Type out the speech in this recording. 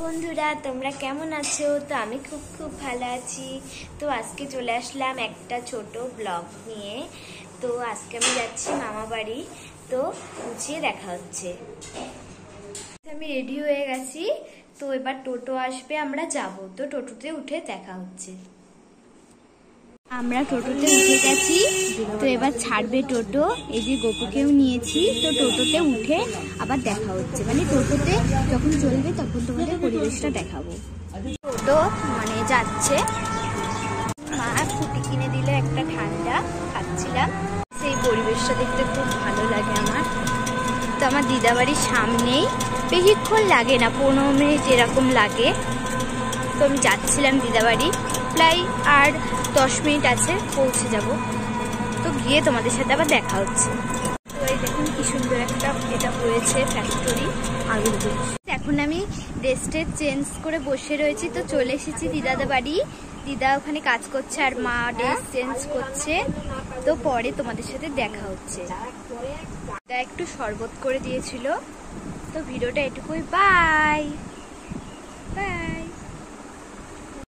বন্ধুরা, তোমরা কেমন আছো? তো আমি খুব খুব ভালো আছি। তো আজকে চলে আসলাম একটা ছোট ব্লগ নিয়ে। তো আজকে আমি যাচ্ছি মামা বাড়ি। তো গুছিয়ে দেখা হচ্ছে। আমি রেডি হয়ে গেছি। তো এবার টোটো আসবে, আমরা যাব। তো টোটোতে উঠে দেখা হচ্ছে। আমরা টোটোতে উঠে গেছি। তো এবার ছাড়বে টোটো। এই যে গোপুকেও নিয়েছি। তো টোটোতে উঠে আবার দেখা হচ্ছে, মানে টোটোতে যখন চলবে তখন তোমাদের পরিবেশটা দেখাবো। টোটো মানে যাচ্ছে। মা ফুটি কিনে দিল একটা, ঠান্ডা খাচ্ছিলাম। সেই পরিবেশটা দেখতে খুব ভালো লাগে আমার। তো আমার দিদাবাড়ির সামনেই, বেশিক্ষণ লাগে না, 15 মিনিট এরকম লাগে। তো আমি যাচ্ছিলাম দিদাবাড়ি, প্রায় আর 10 মিনিট আছে পৌঁছে যাব। তো গিয়ে তোমাদের সাথে আবার দেখা হচ্ছে। তো এই দেখুন কি সুন্দর একটা এটা হয়েছে ফ্যাক্টরি আলুর বীজ। এখন আমি ড্রেসটা চেঞ্জ করে বসে রয়েছি। তো চলে এসেছি দিদাদের বাড়ি। দিদা ওখানে কাজ করছে আর মা ড্রেস চেঞ্জ করছে। তো পরে তোমাদের সাথে দেখা হচ্ছে। দিদা একটু শরবত করে দিয়েছিল। তো ভিডিওটা এটুকুই। Bye bye.